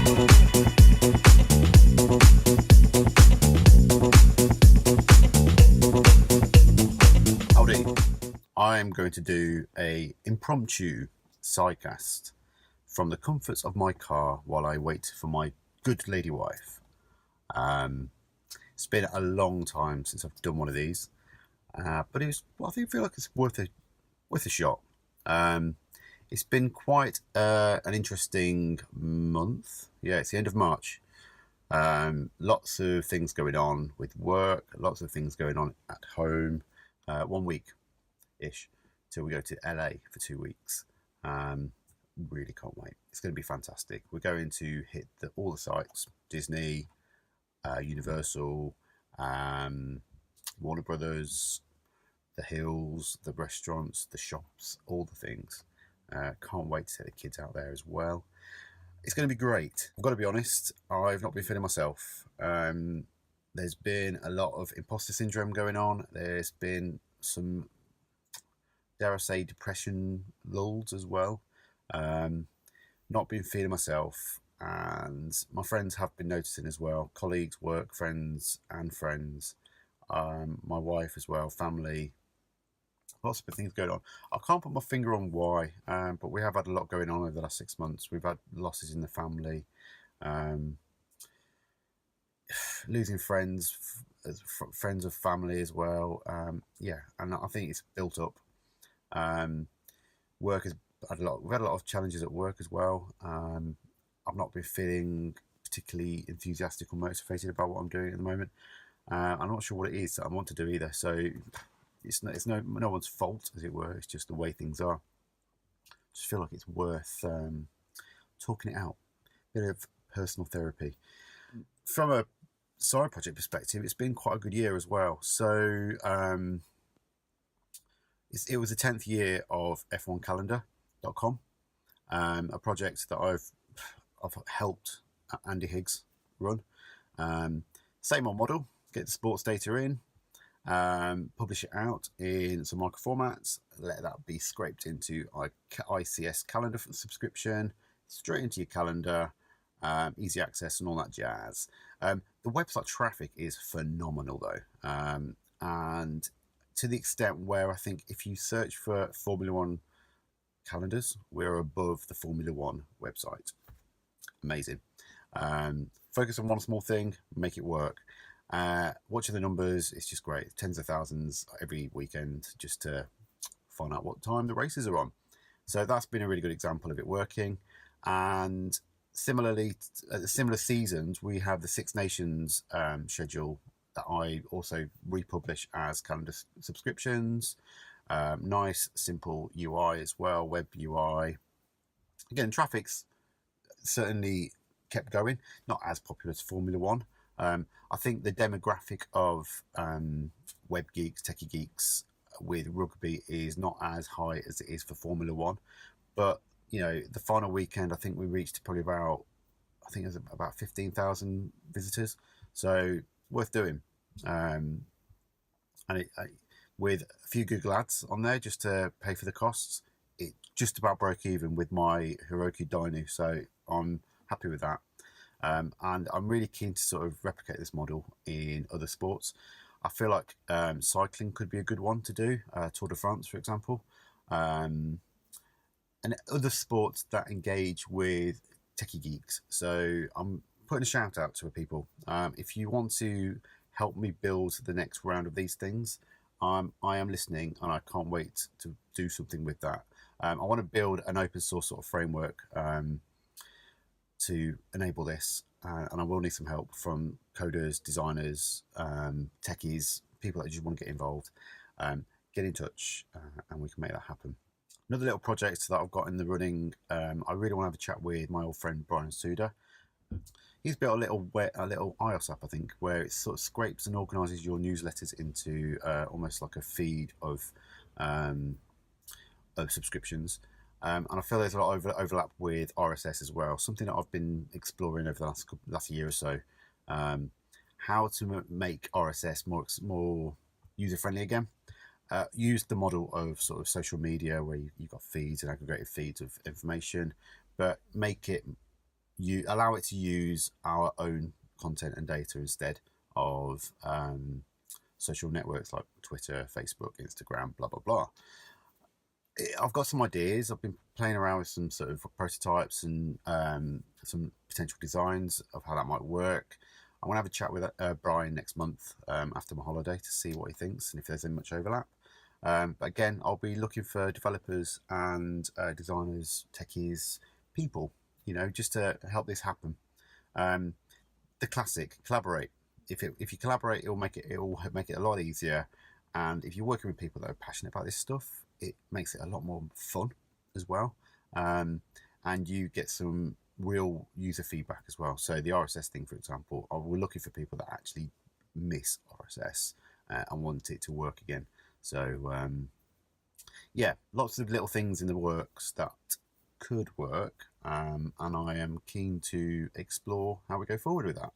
Howdy, I'm going to do a impromptu sidecast from the comforts of my car while I wait for my good lady wife. It's been a long time since I've done one of these, but I feel like it's worth a shot. It's been quite an interesting month. Yeah, it's the end of March. Lots of things going on with work, lots of things going on at home. 1 week-ish till we go to LA for 2 weeks. Really can't wait. It's going to be fantastic. We're going to hit all the sites: Disney, Universal, Warner Brothers, the hills, the restaurants, the shops, all the things. Can't wait to take the kids out there as well. It's going to be great. I've got to be honest, I've not been feeling myself. There's been a lot of imposter syndrome going on. There's been some, dare I say, depression lulls as well. Not been feeling myself, and my friends have been noticing as well. Colleagues, work, friends, and friends. My wife as well, family. Lots of things going on. I can't put my finger on why, but we have had a lot going on over the last 6 months. We've had losses in the family, losing friends of family as well. Yeah, and I think it's built up. Work has had we've had a lot of challenges at work as well. I've not been feeling particularly enthusiastic or motivated about what I'm doing at the moment. I'm not sure what it is that I want to do either. So it's no one's fault, as it were. It's just the way things are. I just feel like it's worth talking it out. A bit of personal therapy. From a side project perspective, it's been quite a good year as well. So it was the 10th year of F1calendar.com, a project that I've helped Andy Higgs run. Same old model: get the sports data in, publish it out in some micro formats, let that be scraped into ICS calendar for subscription, straight into your calendar, easy access and all that jazz. The website traffic is phenomenal though, and to the extent where I think if you search for Formula One calendars, we're above the Formula One website. Amazing. Focus on one small thing, make it work. Watching the numbers, it's just great. Tens of thousands every weekend just to find out what time the races are on. So that's been a really good example of it working. And similarly, at the similar seasons, we have the Six Nations schedule that I also republish as calendar subscriptions. Nice, simple UI as well, web UI. Again, traffic's certainly kept going, not as popular as Formula One. I think the demographic of web geeks, techie geeks with rugby is not as high as it is for Formula One. But, you know, the final weekend, I think we reached probably it was about 15,000 visitors. So worth doing. And with a few Google ads on there just to pay for the costs, it just about broke even with my Heroku Dinu. So I'm happy with that. And I'm really keen to sort of replicate this model in other sports. I feel like cycling could be a good one to do, Tour de France, for example, and other sports that engage with techie geeks. So I'm putting a shout out to people. If you want to help me build the next round of these things, I am listening, and I can't wait to do something with that. I want to build an open source sort of framework to enable this, and I will need some help from coders, designers, techies, people that just want to get involved. Get in touch, and we can make that happen. Another little project that I've got in the running, I really want to have a chat with my old friend Brian Suda. He's built a little iOS app, I think, where it sort of scrapes and organises your newsletters into almost like a feed of subscriptions. And I feel there's a lot of overlap with RSS as well, something that I've been exploring over the last year or so. How to make RSS more user-friendly again. Use the model of sort of social media where you've got feeds and aggregated feeds of information, but make it you allow it to use our own content and data instead of social networks like Twitter, Facebook, Instagram, blah, blah, blah. I've got some ideas. I've been playing around with some sort of prototypes and some potential designs of how that might work. I want to have a chat with Brian next month after my holiday to see what he thinks and if there's any much overlap. But again, I'll be looking for developers and designers, techies, people, you know, just to help this happen. The classic, collaborate. If you collaborate, it'll make it a lot easier. And if you're working with people that are passionate about this stuff, it makes it a lot more fun as well. And you get some real user feedback as well. So the RSS thing, for example, we're looking for people that actually miss RSS and want it to work again. So yeah, lots of little things in the works that could work, and I am keen to explore how we go forward with that.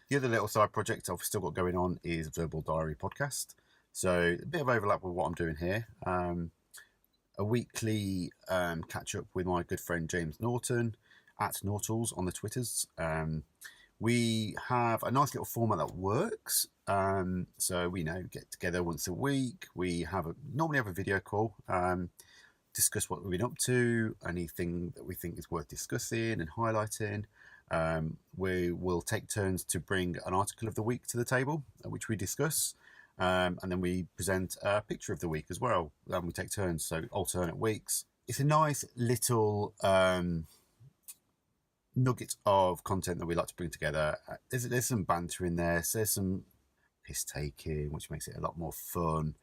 The other little side project I've still got going on is Verbal Diary podcast. So a bit of overlap with what I'm doing here. A weekly catch up with my good friend James Norton at Nortals on the Twitters. We have a nice little format that works. So we get together once a week. We normally have a video call, discuss what we've been up to, anything that we think is worth discussing and highlighting. We will take turns to bring an article of the week to the table, which we discuss. And then we present a picture of the week as well. And we take turns, so alternate weeks. It's a nice little nugget of content that we like to bring together. There's some banter in there. So there's some piss taking, which makes it a lot more fun.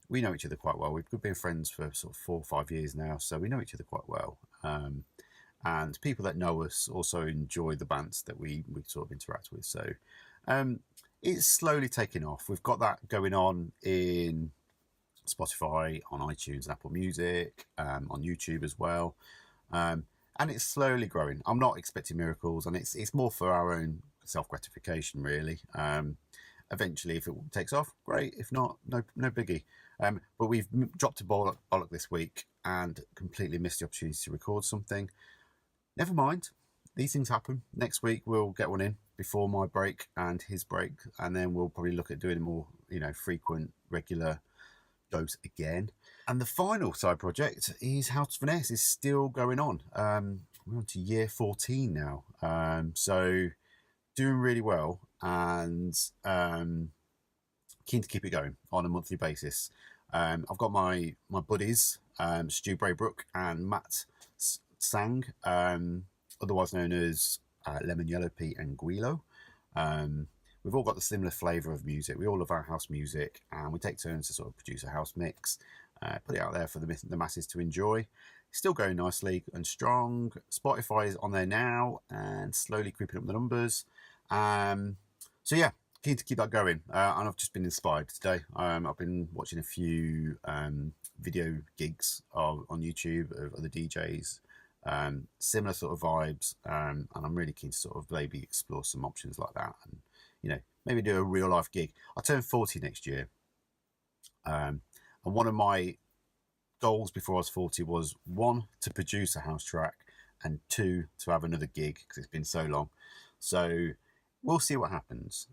We know each other quite well. We've been friends for sort of 4 or 5 years now, so we know each other quite well. And people that know us also enjoy the bands that we sort of interact with. So it's slowly taking off. We've got that going on in Spotify, on iTunes and Apple Music, on YouTube as well. And it's slowly growing. I'm not expecting miracles, and it's more for our own self-gratification, really. Eventually, if it takes off, great. If not, no biggie. But we've dropped a bollock this week and completely missed the opportunity to record something. Never mind. These things happen. Next week, we'll get one in before my break and his break, and then we'll probably look at doing a more, frequent, regular dose again. And the final side project is How to Finesse is still going on. We're on to year 14 now. So doing really well, and keen to keep it going on a monthly basis. I've got my buddies, Stu Braybrook and Matt Sang, otherwise known as Lemon Yellow Pea and Guilo. We've all got the similar flavour of music. We all love our house music, and we take turns to sort of produce a house mix, put it out there for the masses to enjoy. Still going nicely and strong. Spotify is on there now and slowly creeping up the numbers. So yeah, keen to keep that going. And I've just been inspired today. I've been watching a few video gigs on YouTube of other DJs, similar sort of vibes, and I'm really keen to sort of maybe explore some options like that, and maybe do a real life gig. I turn 40 next year, and one of my goals before I was 40 was 1, to produce a house track, and 2, to have another gig, because it's been so long. So we'll see what happens.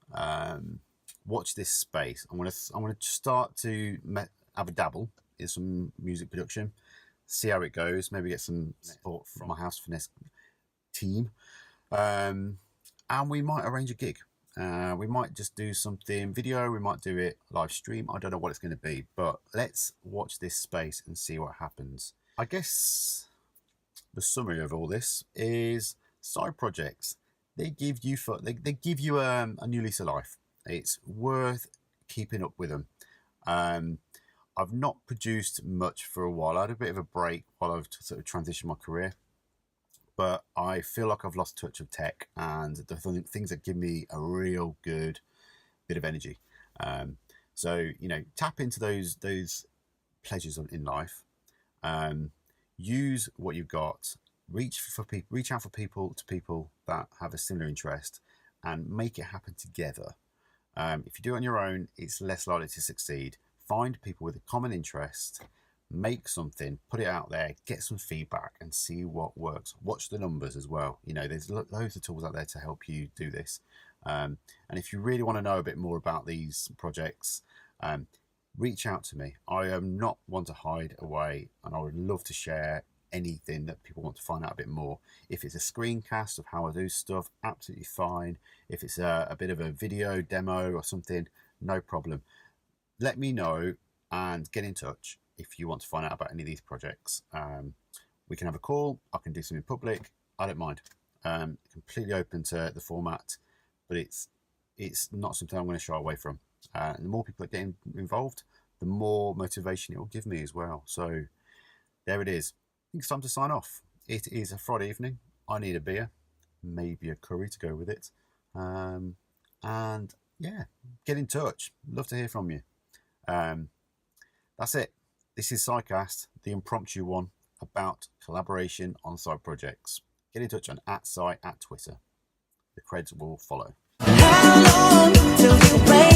Watch this space. I'm gonna start to have a dabble in some music production, see how it goes, maybe get some support from my House Finesse team, and we might arrange a gig. We might just do something video, we might do it live stream. I don't know what it's going to be, but let's watch this space and see what happens. I guess the summary of all this is side projects. They give you a new lease of life. It's worth keeping up with them. I've not produced much for a while. I had a bit of a break while I've sort of transitioned my career, but I feel like I've lost touch of tech and the things that give me a real good bit of energy. So tap into those pleasures in life. Use what you've got. Reach out for people that have a similar interest, and make it happen together. If you do it on your own, it's less likely to succeed. Find people with a common interest, make something, put it out there, get some feedback and see what works. Watch the numbers as well. You know, there's loads of tools out there to help you do this. And if you really want to know a bit more about these projects, reach out to me. I am not one to hide away, and I would love to share anything that people want to find out a bit more. If it's a screencast of how I do stuff, absolutely fine. If it's a bit of a video demo or something, no problem. Let me know and get in touch if you want to find out about any of these projects. We can have a call. I can do something public. I don't mind. Completely open to the format, but it's not something I'm going to shy away from. And the more people that get involved, the more motivation it will give me as well. So there it is. I think it's time to sign off. It is a Friday evening. I need a beer, maybe a curry to go with it. And yeah, get in touch. Love to hear from you. That's it. This is SciCast, the impromptu one about collaboration on side projects. Get in touch on @Sci at Twitter. The creds will follow. How long till you wait?